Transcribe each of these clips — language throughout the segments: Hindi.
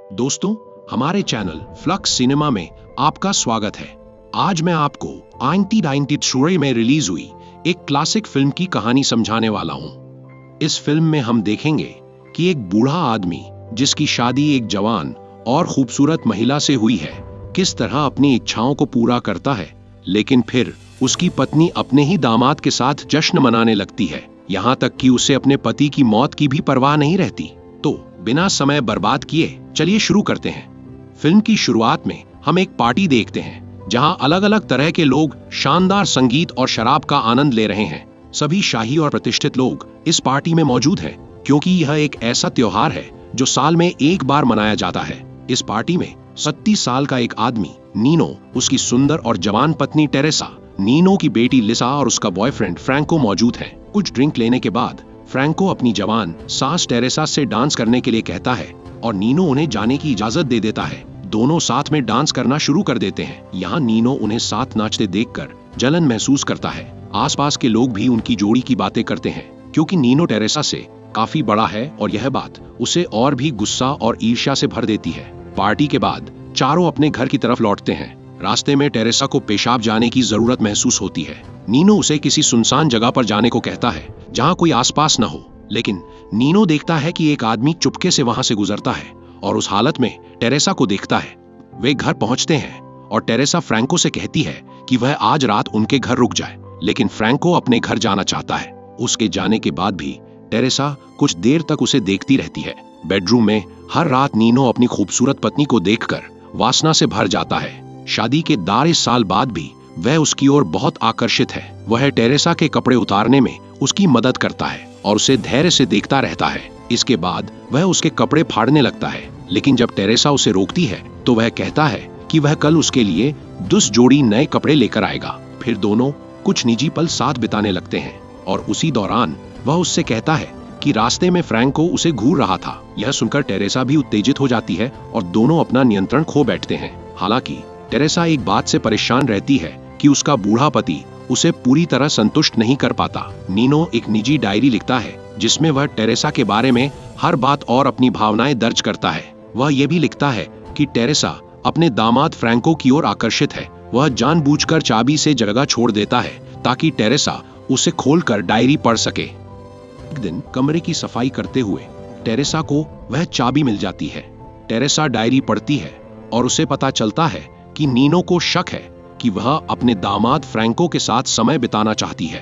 दोस्तों, हमारे चैनल फ्लक्स सिनेमा में आपका स्वागत है। आज मैं आपको 1993 में रिलीज हुई एक क्लासिक फिल्म की कहानी समझाने वाला हूं। इस फिल्म में हम देखेंगे कि एक बूढ़ा आदमी जिसकी शादी एक जवान और खूबसूरत महिला से हुई है, किस तरह अपनी इच्छाओं को पूरा करता है, लेकिन फिर उसकी पत्नी अपने ही दामाद के साथ जश्न मनाने लगती है, यहाँ तक कि उसे अपने पति की मौत की भी परवाह नहीं रहती। तो बिना समय बर्बाद किए चलिए शुरू करते हैं। फिल्म की शुरुआत में हम एक पार्टी देखते हैं जहां अलग अलग तरह के लोग शानदार संगीत और शराब का आनंद ले रहे हैं। सभी शाही और प्रतिष्ठित लोग इस पार्टी में मौजूद हैं क्योंकि यह एक ऐसा त्योहार है जो साल में एक बार मनाया जाता है। इस पार्टी में 37 साल का एक आदमी नीनो, उसकी सुंदर और जवान पत्नी टेरेसा, नीनो की बेटी लिसा और उसका बॉयफ्रेंड फ्रैंको मौजूद हैं। कुछ ड्रिंक लेने के बाद फ्रैंको अपनी जवान सास टेरेसा से डांस करने के लिए कहता है और नीनो उन्हें जाने की इजाजत दे देता है। दोनों साथ में डांस करना शुरू कर देते हैं। यहाँ नीनो उन्हें साथ नाचते देखकर जलन महसूस करता है। आसपास के लोग भी उनकी जोड़ी की बातें करते हैं क्योंकि नीनो टेरेसा से काफी बड़ा है और यह बात उसे और भी गुस्सा और ईर्ष्या से भर देती है। पार्टी के बाद चारों अपने घर की तरफ लौटते हैं। रास्ते में टेरेसा को पेशाब जाने की जरूरत महसूस होती है। नीनो उसे किसी सुनसान जगह पर जाने को कहता है जहां कोई आसपास न हो, लेकिन नीनो देखता है कि एक आदमी चुपके से वहां से गुजरता है और उस हालत में टेरेसा को देखता है। वे घर पहुंचते हैं और टेरेसा फ्रैंको से कहती है कि वह आज रात उनके घर रुक जाए, लेकिन फ्रैंको अपने घर जाना चाहता है। उसके जाने के बाद भी टेरेसा कुछ देर तक उसे देखती रहती है। बेडरूम में हर रात नीनो अपनी खूबसूरत पत्नी को देखकर वासना से भर जाता है। शादी के 10 साल बाद भी वह उसकी ओर बहुत आकर्षित है। वह टेरेसा के कपड़े उतारने में उसकी मदद करता है और उसे धैर्य से देखता रहता है। इसके बाद वह उसके कपड़े फाड़ने लगता है, लेकिन जब टेरेसा उसे रोकती है तो वह कहता है कि वह कल उसके लिए 10 जोड़ी नए कपड़े लेकर आएगा। फिर दोनों कुछ निजी पल साथ बिताने लगते हैं और उसी दौरान वह उससे कहता है कि रास्ते में फ्रैंको उसे घूर रहा था। यह सुनकर टेरेसा भी उत्तेजित हो जाती है और दोनों अपना नियंत्रण खो बैठते हैं। हालांकि टेरेसा एक बात से परेशान रहती है कि उसका बूढ़ा पति उसे पूरी तरह संतुष्ट नहीं कर पाता। नीनो एक निजी डायरी लिखता है जिसमें वह टेरेसा के बारे में हर बात और अपनी भावनाएं दर्ज करता है। वह यह भी लिखता है कि टेरेसा अपने दामाद फ्रैंको की ओर आकर्षित है। वह जानबूझकर चाबी से जगह छोड़ देता है ताकि टेरेसा उसे खोलकर डायरी पढ़ सके। एक दिन कमरे की सफाई करते हुए टेरेसा को वह चाबी मिल जाती है। टेरेसा डायरी पढ़ती है और उसे पता चलता है कि नीनो को शक है कि वह अपने दामाद फ्रैंको के साथ समय बिताना चाहती है।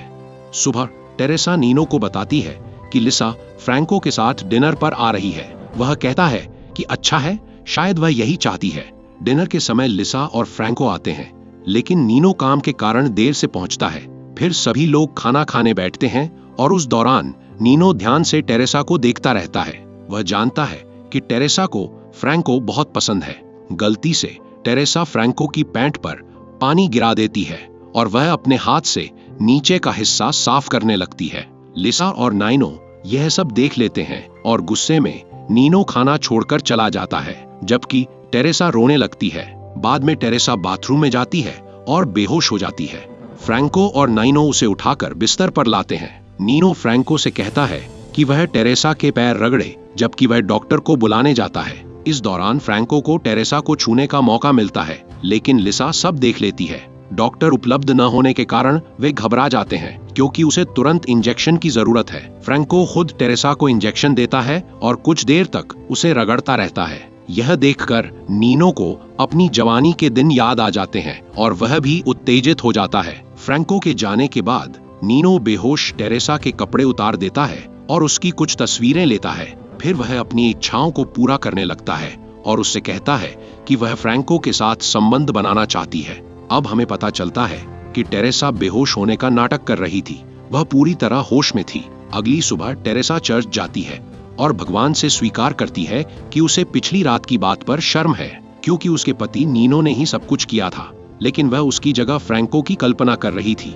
सुबह टेरेसा नीनो को बताती है कि लिसा फ्रैंको के साथ डिनर पर आ रही है। वह कहता है कि अच्छा है, शायद वह यही चाहती है। डिनर के समय लिसा और फ्रैंको आते हैं, लेकिन नीनो काम के कारण देर से पहुंचता है। फिर सभी लोग खाना खाने बैठते हैं और उस दौरान नीनो ध्यान से टेरेसा को देखता रहता है। वह जानता है कि टेरेसा को फ्रैंको बहुत पसंद है। गलती से टेरेसा फ्रैंको की पैंट पर पानी गिरा देती है और वह अपने हाथ से नीचे का हिस्सा साफ करने लगती है। लिसा और नाइनो यह सब देख लेते हैं और गुस्से में नीनो खाना छोड़कर चला जाता है, जबकि टेरेसा रोने लगती है। बाद में टेरेसा बाथरूम में जाती है और बेहोश हो जाती है। फ्रैंको और नाइनो उसे उठाकर बिस्तर पर लाते हैं। नीनो फ्रैंको से कहता है कि वह टेरेसा के पैर रगड़े, जबकि वह डॉक्टर को बुलाने जाता है। इस दौरान फ्रैंको को टेरेसा को छूने का मौका मिलता है, लेकिन लिसा सब देख लेती है। डॉक्टर उपलब्ध न होने के कारण वे घबरा जाते हैं क्योंकि उसे तुरंत इंजेक्शन की जरूरत है। फ्रैंको खुद टेरेसा को इंजेक्शन देता है और कुछ देर तक उसे रगड़ता रहता है। यह देखकर नीनो को अपनी जवानी के दिन याद आ जाते हैं और वह भी उत्तेजित हो जाता है। फ्रैंको के जाने के बाद नीनो बेहोश टेरेसा के कपड़े उतार देता है और उसकी कुछ तस्वीरें लेता है। फिर वह अपनी इच्छाओं को पूरा करने लगता है और उससे कहता है कि वह फ्रैंको के साथ संबंध बनाना चाहती है। अब हमें पता चलता है कि टेरेसा बेहोश होने का नाटक कर रही थी। वह पूरी तरह होश में थी। अगली सुबह टेरेसा चर्च जाती है और भगवान से स्वीकार करती है कि उसे पिछली रात की बात पर शर्म है क्योंकि उसके पति नीनो ने ही सब कुछ किया था, लेकिन वह उसकी जगह फ्रैंको की कल्पना कर रही थी।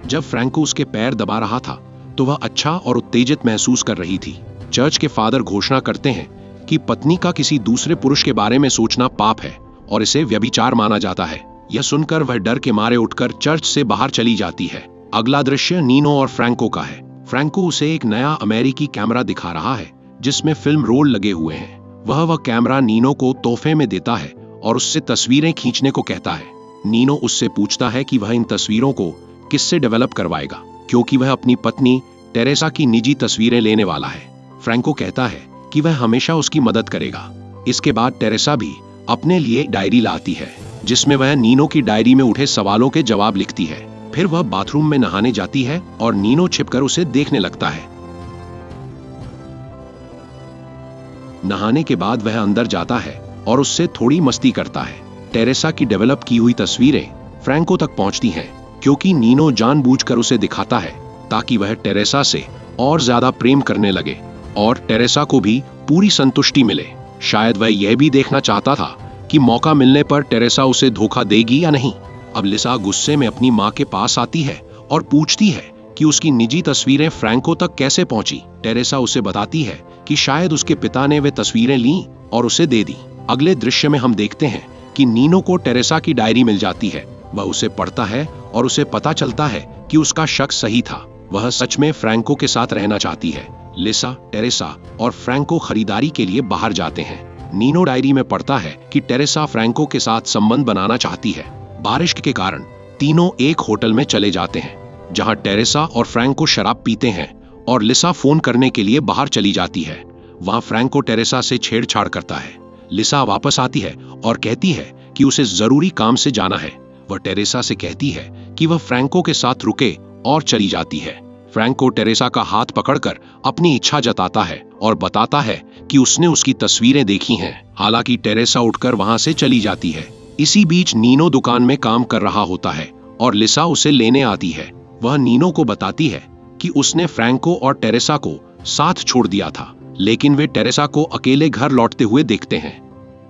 जब फ्रैंको उसके पैर दबा रहा था तो वह अच्छा और उत्तेजित महसूस कर रही थी। चर्च के फादर घोषणा करते हैं कि पत्नी का किसी दूसरे पुरुष के बारे में सोचना पाप है और इसे व्यभिचार माना जाता है। यह सुनकर वह डर के मारे उठकर चर्च से बाहर चली जाती है। अगला दृश्य नीनो और फ्रैंको का है। फ्रैंको उसे एक नया अमेरिकी कैमरा दिखा रहा है जिसमें फिल्म रोल लगे हुए हैं। वह कैमरा नीनो को तोहफे में देता है और उससे तस्वीरें खींचने को कहता है। नीनो उससे पूछता है कि वह इन तस्वीरों को किससे डेवलप करवाएगा, क्योंकि वह अपनी पत्नी टेरेसा की निजी तस्वीरें लेने वाला है। फ्रैंको कहता है कि वह हमेशा उसकी मदद करेगा। इसके बाद टेरेसा भी अपने लिए डायरी लाती है, जिसमें वह नीनो की डायरी में उठे सवालों के जवाब लिखती है। फिर वह बाथरूम में नहाने जाती है और नीनो छिपकर उसे देखने लगता है। नहाने के बाद वह अंदर जाता है और उससे थोड़ी मस्ती करता है। टेरेसा की डेवलप की हुई तस्वीरें फ्रैंको तक पहुंचती हैं, क्योंकि नीनो जानबूझकर उसे दिखाता है ताकि वह टेरेसा से और ज्यादा प्रेम करने लगे और टेरेसा को भी पूरी संतुष्टि मिले। शायद वह यह भी देखना चाहता था कि मौका मिलने पर टेरेसा उसे धोखा देगी या नहीं। अब लिसा गुस्से में अपनी माँ के पास आती है और पूछती है कि उसकी निजी तस्वीरें फ्रैंको तक कैसे पहुंची। टेरेसा उसे बताती है कि शायद उसके पिता ने वे तस्वीरें लीं और उसे दे दी। अगले दृश्य में हम देखते हैं कि नीनो को टेरेसा की डायरी मिल जाती है। वह उसे पढ़ता है और उसे पता चलता है कि उसका शक सही था। वह सच में फ्रैंको के साथ रहना चाहती है। लिसा, टेरेसा और फ्रैंको खरीदारी के लिए बाहर जाते हैं। नीनो डायरी में पढ़ता है कि टेरेसा फ्रैंको के साथ संबंध बनाना चाहती है। बारिश के कारण तीनों एक होटल में चले जाते हैं, जहां टेरेसा और फ्रैंको शराब पीते हैं और लिसा फोन करने के लिए बाहर चली जाती है। वहां फ्रैंको टेरेसा से छेड़छाड़ करता है। लिसा वापस आती है और कहती है कि उसे जरूरी काम से जाना है। वह टेरेसा से कहती है कि वह फ्रैंको के साथ रुके और चली जाती है। फ्रैंको टेरेसा का हाथ पकड़कर अपनी इच्छा जताता है और बताता है कि उसने उसकी तस्वीरें देखी हैं। हालांकि टेरेसा उठकर वहां से चली जाती है। इसी बीच नीनो दुकान में काम कर रहा होता है और लिसा उसे लेने आती है। वह नीनो को बताती है कि उसने फ्रैंको और टेरेसा को साथ छोड़ दिया था, लेकिन वे टेरेसा को अकेले घर लौटते हुए देखते हैं।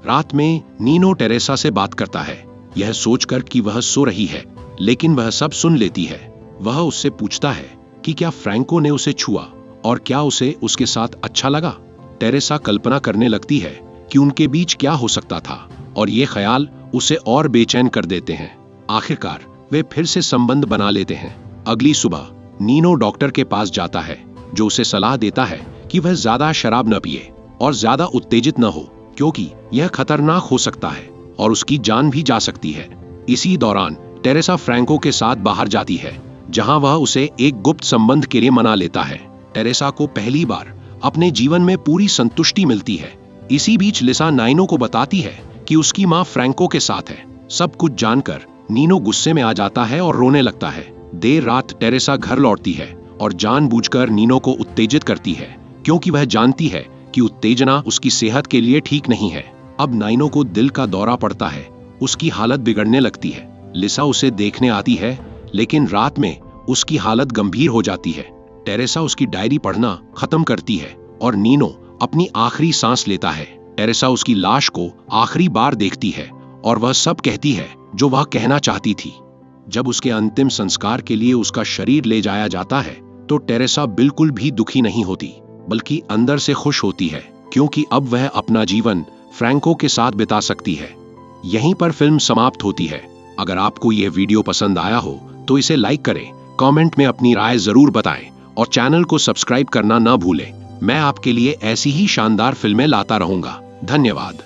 रात में नीनो टेरेसा से बात करता है, यह सोचकर कि वह सो रही है, लेकिन वह सब सुन लेती है। वह उससे पूछता है कि क्या फ्रैंको ने उसे छुआ और क्या उसे उसके साथ अच्छा लगा। टेरेसा कल्पना करने लगती है कि उनके बीच क्या हो सकता था और ये ख्याल उसे और बेचैन कर देते हैं। आखिरकार वे फिर से संबंध बना लेते हैं। अगली सुबह नीनो डॉक्टर के पास जाता है, जो उसे सलाह देता है कि वह ज्यादा शराब न पिए और ज्यादा उत्तेजित न हो, क्योंकि यह खतरनाक हो सकता है और उसकी जान भी जा सकती है। इसी दौरान टेरेसा फ्रैंको के साथ बाहर जाती है, जहां वह उसे एक गुप्त संबंध के लिए मना लेता है। टेरेसा को पहली बार अपने जीवन में पूरी संतुष्टि मिलती है। इसी बीच लिसा नीनो को बताती है कि उसकी माँ फ्रैंको के साथ है। सब कुछ जानकर नीनो गुस्से में आ जाता है और रोने लगता है। देर रात टेरेसा घर लौटती है और जानबूझकर नीनो को उत्तेजित करती है, क्योंकि वह जानती है कि उत्तेजना उसकी सेहत के लिए ठीक नहीं है। अब नीनो को दिल का दौरा पड़ता है। उसकी हालत बिगड़ने लगती है। लिसा उसे देखने आती है, लेकिन रात में उसकी हालत गंभीर हो जाती है। टेरेसा उसकी डायरी पढ़ना खत्म करती है और नीनो अपनी आखिरी सांस लेता है। टेरेसा उसकी लाश को आखिरी बार देखती है और वह सब कहती है जो वह कहना चाहती थी। जब उसके अंतिम संस्कार के लिए उसका शरीर ले जाया जाता है, तो टेरेसा बिल्कुल भी दुखी नहीं होती, बल्कि अंदर से खुश होती है, क्योंकि अब वह अपना जीवन फ्रैंको के साथ बिता सकती है। यहीं पर फिल्म समाप्त होती है। अगर आपको यह वीडियो पसंद आया हो तो इसे लाइक करें, कमेंट में अपनी राय जरूर बताएं और चैनल को सब्सक्राइब करना न भूलें। मैं आपके लिए ऐसी ही शानदार फिल्में लाता रहूंगा। धन्यवाद।